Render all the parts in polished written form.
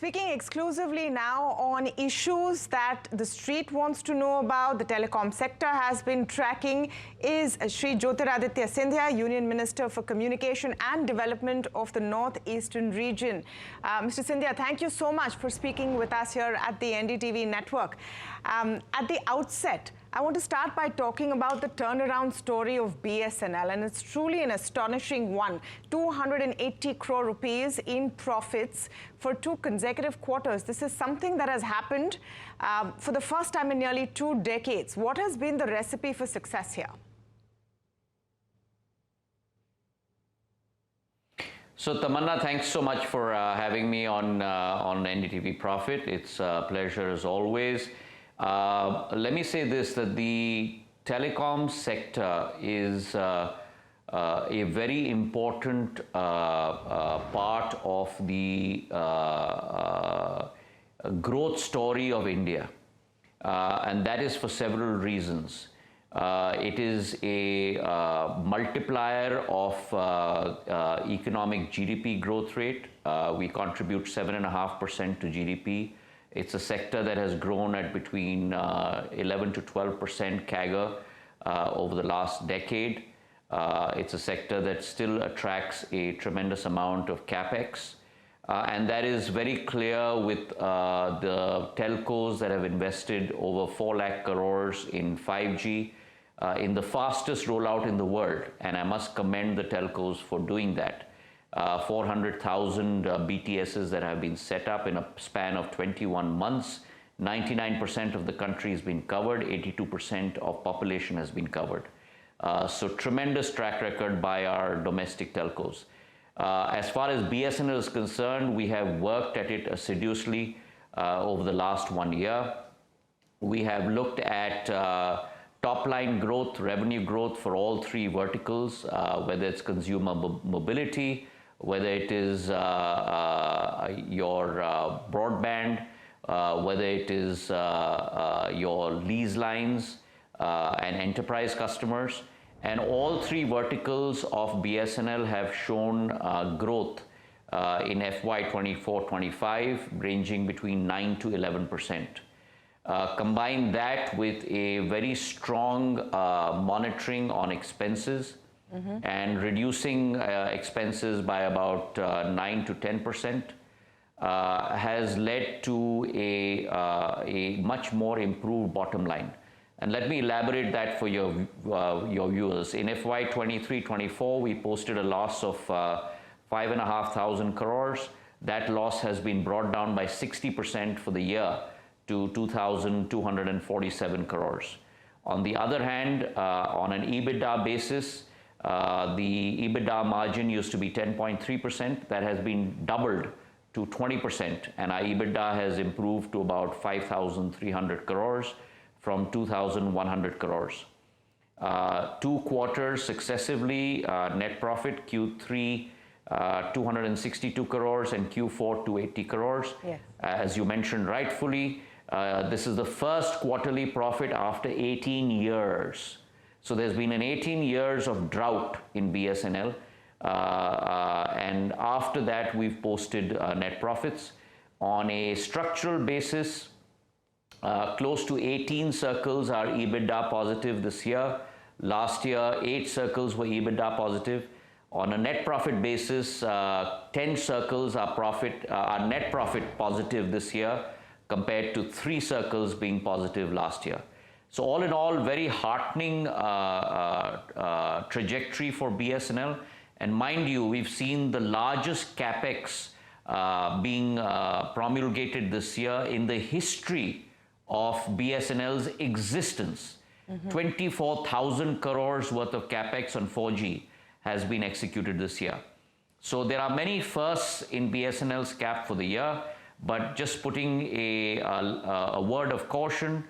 Speaking exclusively now on issues that the street wants to know about, the telecom sector has been tracking, is Shri Jyotiraditya Scindia, Union Minister for Communication and Development of the Northeastern region. Mr. Scindia, thank you so much for speaking with us here at the NDTV network. At the outset, I want to start by talking about the turnaround story of BSNL, and it's truly an astonishing one. 280 crore rupees in profits for 2 consecutive quarters. This is something that has happened for the first time in nearly 2 decades. What has been the recipe for success here? So Tamanna, thanks so much for having me on NDTV Profit. It's a pleasure as always. Let me say this, that the telecom sector is a very important part of the growth story of India, and that is for several reasons. It is a multiplier of economic GDP growth rate. We contribute 7.5% to GDP. It's a sector that has grown at between 11 to 12% CAGR over the last decade. It's a sector that still attracts a tremendous amount of capex. And that is very clear with the telcos that have invested over 4 lakh crores in 5G, in the fastest rollout in the world. And I must commend the telcos for doing that. 400,000 BTSs that have been set up in a span of 21 months. 99% of the country has been covered, 82% of population has been covered. So tremendous track record by our domestic telcos. As far as BSNL is concerned, we have worked at it assiduously over the last 1 year. We have looked at top-line growth, revenue growth for all 3 verticals, whether it's consumer mobility, whether it is your broadband, whether it is your lease lines and enterprise customers. And all 3 verticals of BSNL have shown growth in FY 24-25, ranging between 9 to 11%. Combine that with a very strong monitoring on expenses and reducing expenses by about 9 to 10%, has led to a much more improved bottom line. And let me elaborate that for your viewers. In FY 23-24, we posted a loss of 5,500 crores. That loss has been brought down by 60% for the year to 2,247 crores. On the other hand, on an EBITDA basis, the EBITDA margin used to be 10.3%. That has been doubled to 20%, and our EBITDA has improved to about 5,300 crores from 2,100 crores. 2 quarters successively, net profit, Q3 262 crores and Q4 280 crores. Yes. As you mentioned rightfully, this is the first quarterly profit after 18 years. So there's been an 18 years of drought in BSNL. And after that, we've posted net profits. On a structural basis, close to 18 circles are EBITDA positive this year. Last year, 8 circles were EBITDA positive. On a net profit basis, 10 circles are net profit positive this year, compared to 3 circles being positive last year. So all in all, very heartening trajectory for BSNL. And mind you, we've seen the largest capex being promulgated this year in the history of BSNL's existence. 24,000 crores worth of capex on 4G has been executed this year. So there are many firsts in BSNL's cap for the year, but just putting a word of caution,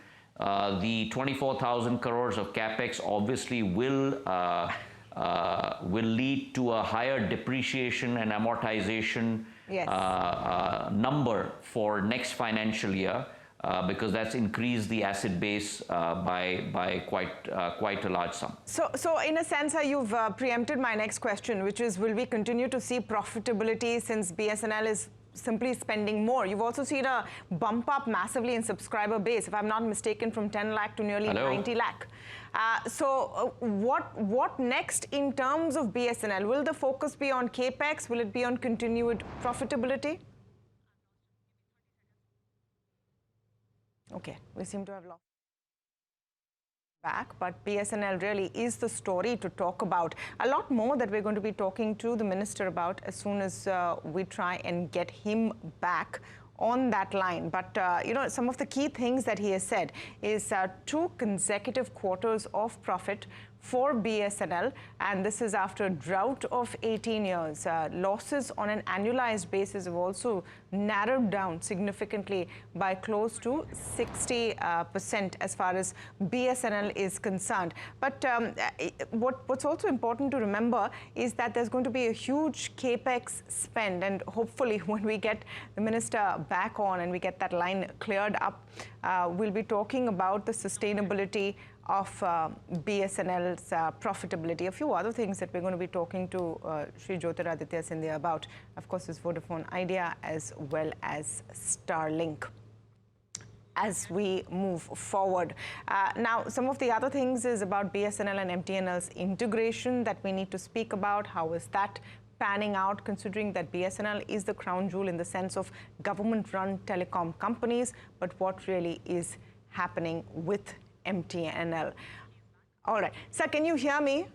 the 24,000 crores of capex obviously will lead to a higher depreciation and amortization number for next financial year, because that's increased the asset base by quite a large sum. So in a sense, you've preempted my next question, which is, will we continue to see profitability since BSNL is simply spending more. You've also seen a bump up massively in subscriber base, if I'm not mistaken, from 10 lakh to nearly 90 lakh. What next in terms of BSNL? Will the focus be on capex? Will it be on continued profitability? Okay, we seem to have lost back, but BSNL really is the story to talk about. A lot more that we're going to be talking to the minister about as soon as we try and get him back on that line. But, you know, some of the key things that he has said is 2 consecutive quarters of profit for BSNL, and this is after a drought of 18 years. Losses on an annualized basis have also narrowed down significantly by close to 60% as far as BSNL is concerned. But what's also important to remember is that there's going to be a huge capex spend, and hopefully when we get the minister back on and we get that line cleared up, we'll be talking about the sustainability of BSNL's profitability. A few other things that we're going to be talking to Shri Jyotiraditya Scindia about, of course, is Vodafone Idea as well as Starlink as we move forward. Now, some of the other things is about BSNL and MTNL's integration that we need to speak about. How is that panning out, considering that BSNL is the crown jewel in the sense of government-run telecom companies, but what really is happening with MTNL. All right, sir, can you hear me?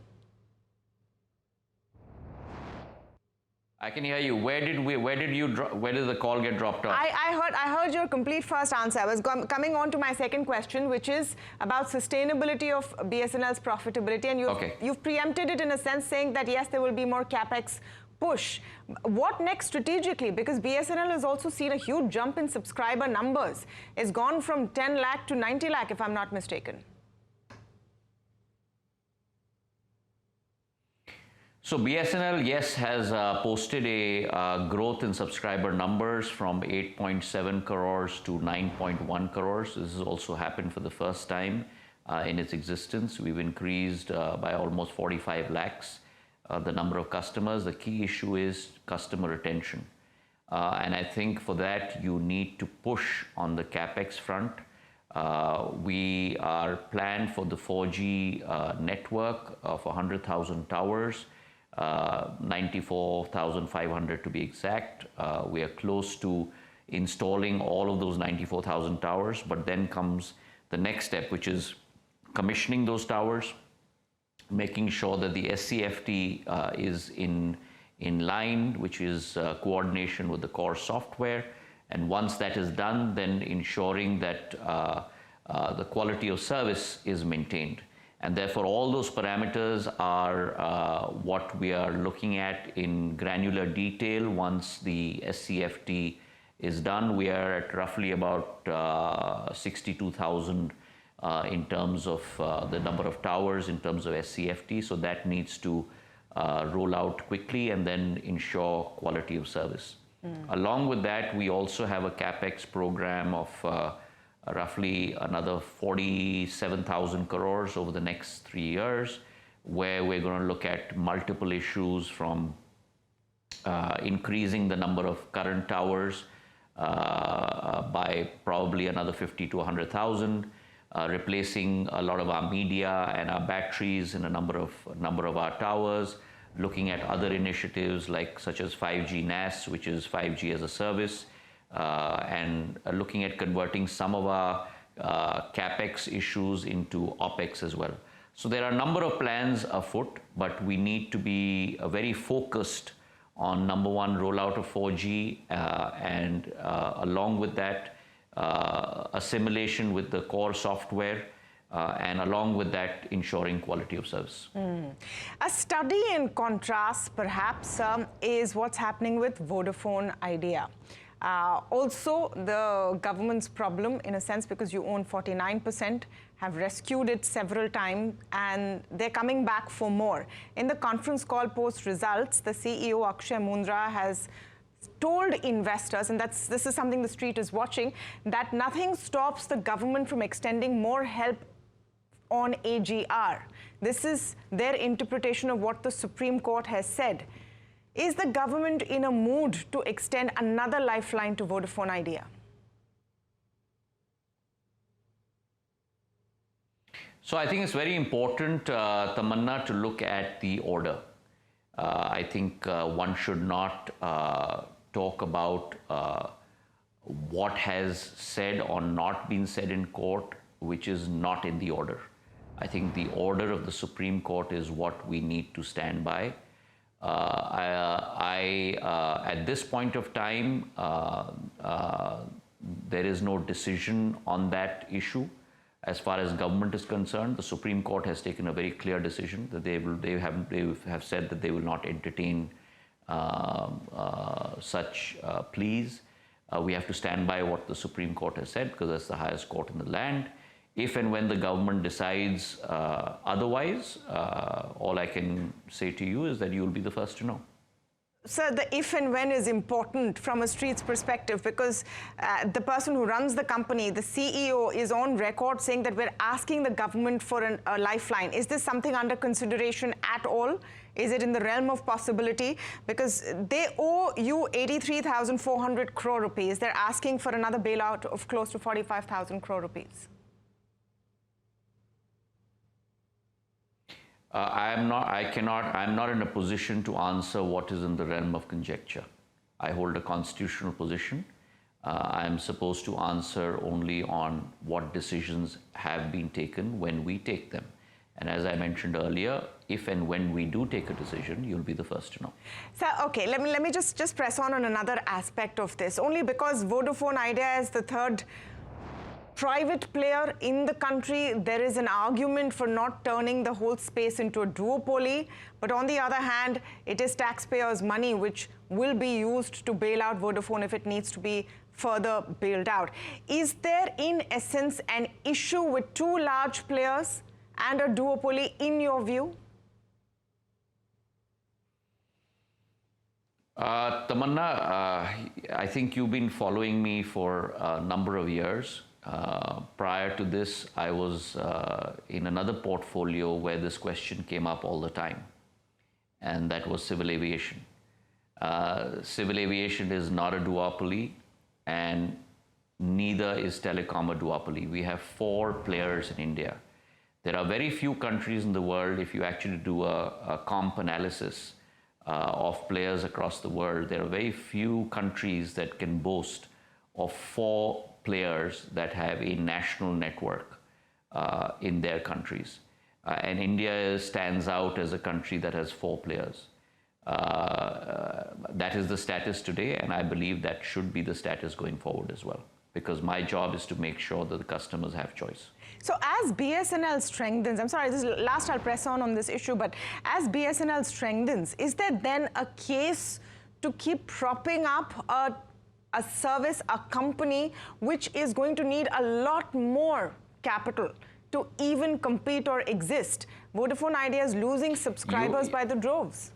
I can hear you. Where did the call get dropped off? I heard your complete first answer. I was coming on to my second question, which is about sustainability of BSNL's profitability, and you've preempted it in a sense, saying that yes, there will be more capex push. What next strategically? Because BSNL has also seen a huge jump in subscriber numbers. It's gone from 10 lakh to 90 lakh, if I'm not mistaken. So BSNL, yes, has posted a growth in subscriber numbers from 8.7 crores to 9.1 crores. This has also happened for the first time in its existence. We've increased by almost 45 lakhs. The number of customers. The key issue is customer retention. And I think for that, you need to push on the capex front. We are planned for the 4G network of 100,000 towers, 94,500 to be exact. We are close to installing all of those 94,000 towers, but then comes the next step, which is commissioning those towers, making sure that the SCFT is in line, which is coordination with the core software. And once that is done, then ensuring that the quality of service is maintained. And therefore, all those parameters are what we are looking at in granular detail. Once the SCFT is done, we are at roughly about 62,000 in terms of the number of towers, in terms of SCFT. So that needs to roll out quickly and then ensure quality of service. Along with that, we also have a capex program of roughly another 47,000 crores over the next 3 years, where we're going to look at multiple issues from increasing the number of current towers by probably another 50 to 100,000, replacing a lot of our media and our batteries in a number of our towers, looking at other initiatives such as 5G NAS, which is 5G as a service, and looking at converting some of our capex issues into OPEX as well. So there are a number of plans afoot, but we need to be very focused on number one, rollout of 4G, and along with that, assimilation with the core software, and along with that, ensuring quality of service. A study in contrast, perhaps, is what's happening with Vodafone Idea. Also, the government's problem, in a sense, because you own 49%, have rescued it several times, and they're coming back for more. In the conference call post results, the CEO, Akshay Mundra, has told investors, and this is something the street is watching, that nothing stops the government from extending more help on AGR. This is their interpretation of what the Supreme Court has said. Is the government in a mood to extend another lifeline to Vodafone Idea? So I think it's very important, Tamanna, to look at the order. I think one should not talk about what has said or not been said in court, which is not in the order. I think the order of the Supreme Court is what we need to stand by. At this point of time, there is no decision on that issue. As far as government is concerned, the Supreme Court has taken a very clear decision that they have said that they will not entertain such pleas. We have to stand by what the Supreme Court has said because that's the highest court in the land. If and when the government decides otherwise, all I can say to you is that you will be the first to know. Sir, the if and when is important from a street's perspective because the person who runs the company, the CEO, is on record saying that we're asking the government for a lifeline. Is this something under consideration at all? Is it in the realm of possibility? Because they owe you 83,400 crore rupees. They're asking for another bailout of close to 45,000 crore rupees. I'm not in a position to answer what is in the realm of conjecture. I hold a constitutional position. I am supposed to answer only on what decisions have been taken when we take them. And as I mentioned earlier, if and when we do take a decision, you'll be the first to know. Sir, okay, let me just press on another aspect of this. Only because Vodafone Idea is the third private player in the country, there is an argument for not turning the whole space into a duopoly. But on the other hand, it is taxpayers' money which will be used to bail out Vodafone if it needs to be further bailed out. Is there, in essence, an issue with two large players and a duopoly in your view? Tamanna, I think you've been following me for a number of years. Prior to this, I was in another portfolio where this question came up all the time, and that was civil aviation. Civil aviation is not a duopoly, and neither is telecom a duopoly. We have 4 players in India. There are very few countries in the world, if you actually do a comp analysis of players across the world, there are very few countries that can boast of 4 players that have a national network in their countries. And India stands out as a country that has 4 players. That is the status today, and I believe that should be the status going forward as well, because my job is to make sure that the customers have choice. So as BSNL strengthens, I'm sorry, this is last I'll press on this issue, but as BSNL strengthens, is there then a case to keep propping up a service, a company which is going to need a lot more capital to even compete or exist? Vodafone Idea is losing subscribers by the droves.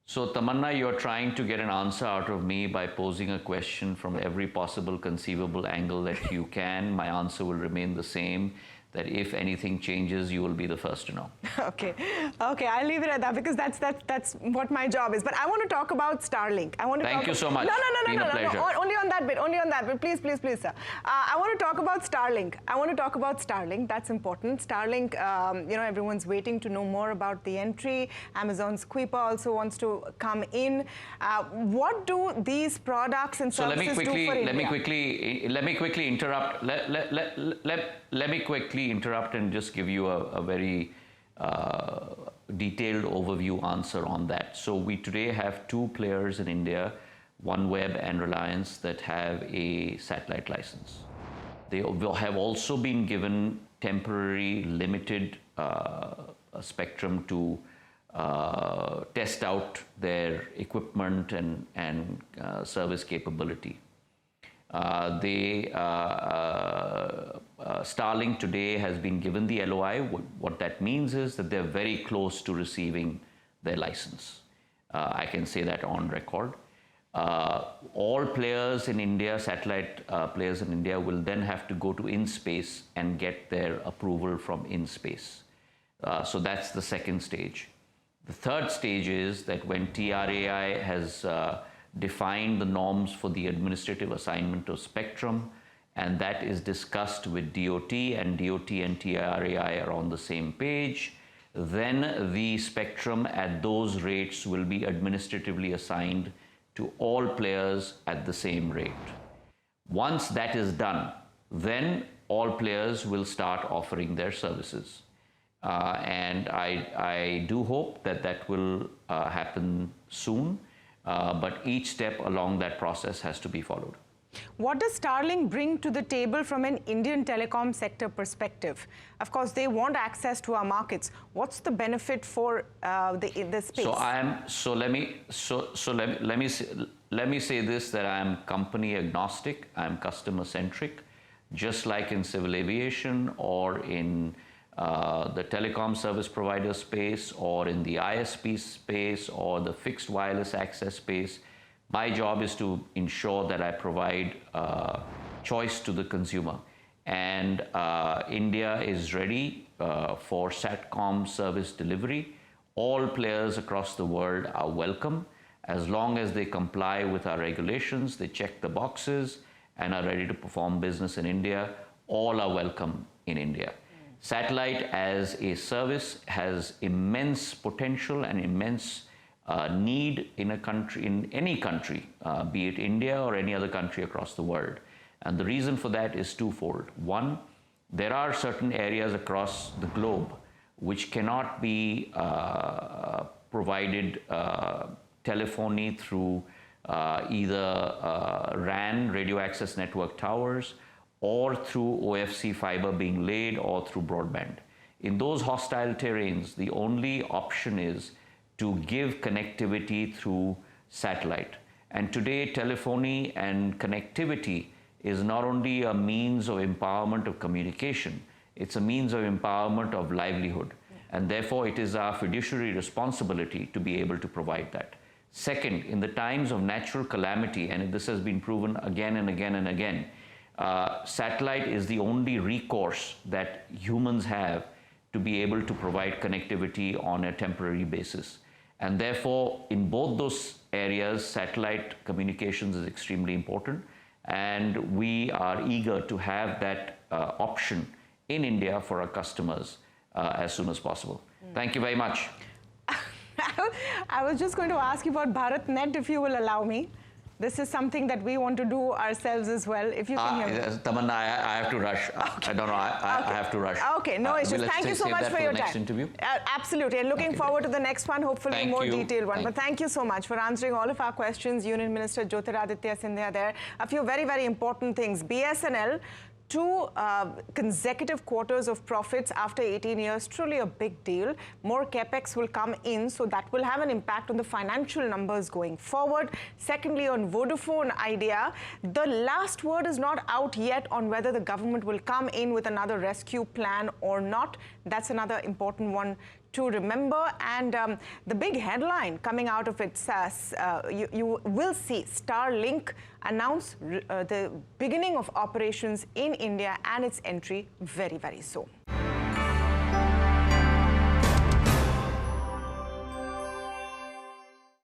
So Tamanna, you're trying to get an answer out of me by posing a question from every possible conceivable angle that you can. My answer will remain the same, that if anything changes, you will be the first to know. Okay, I'll leave it at that because that's what my job is. But I want to talk about Starlink. Thank you so much. No. Only on that bit. Please, sir. I want to talk about Starlink. That's important. Starlink, everyone's waiting to know more about the entry. Amazon's Kuiper also wants to come in. What do these products and services do for India? Let me quickly interrupt. Let me quickly interrupt and just give you a very detailed overview answer on that. So we today have 2 players in India, OneWeb and Reliance, that have a satellite license. They have also been given temporary limited spectrum to test out their equipment and service capability. Starlink today has been given the LOI. What that means is that they're very close to receiving their license. I can say that on record. All players in India, satellite players in India, will then have to go to InSpace and get their approval from InSpace. So that's the second stage. The third stage is that when TRAI has defined the norms for the administrative assignment of spectrum, and that is discussed with DOT, and DOT and TRAI are on the same page, then the spectrum at those rates will be administratively assigned to all players at the same rate. Once that is done, then all players will start offering their services. And I do hope that that will happen soon, but each step along that process has to be followed. What does Starlink bring to the table from an Indian telecom sector perspective? Of course, they want access to our markets. What's the benefit for the space? Let me say this, that I am company agnostic. I am customer centric, just like in civil aviation or in the telecom service provider space or in the ISP space or the fixed wireless access space. My job is to ensure that I provide choice to the consumer. And India is ready for SATCOM service delivery. All players across the world are welcome as long as they comply with our regulations, they check the boxes and are ready to perform business in India. All are welcome in India. Satellite as a service has immense potential and immense need in a country, in any country, be it India or any other country across the world. And the reason for that is twofold. One, there are certain areas across the globe which cannot be provided telephony through either RAN, radio access network towers, or through OFC fiber being laid, or through broadband. In those hostile terrains, the only option is to give connectivity through satellite. And today, telephony and connectivity is not only a means of empowerment of communication, it's a means of empowerment of livelihood. And therefore, it is our fiduciary responsibility to be able to provide that. Second, in the times of natural calamity, and this has been proven again and again and again, satellite is the only recourse that humans have to be able to provide connectivity on a temporary basis. And therefore, in both those areas, satellite communications is extremely important. And we are eager to have that option in India for our customers as soon as possible. Thank you very much. I was just going to ask you about BharatNet, if you will allow me. This is something that we want to do ourselves as well, if you can hear me. Tamanna, I have to rush. Okay. I don't know, I have to rush. Okay, no issues. Thank you so much for your time. Next interview? Absolutely, and looking forward to the next one, hopefully a more detailed one. But thank you so much for answering all of our questions. Union Minister Jyotiraditya Scindia there. A few very, very important things. BSNL, 2 consecutive quarters of profits after 18 years, truly a big deal. More capex will come in, so that will have an impact on the financial numbers going forward. Secondly, on Vodafone Idea, the last word is not out yet on whether the government will come in with another rescue plan or not. That's another important one to remember. And the big headline coming out of it says, you will see Starlink announce the beginning of operations in India and its entry very, very soon.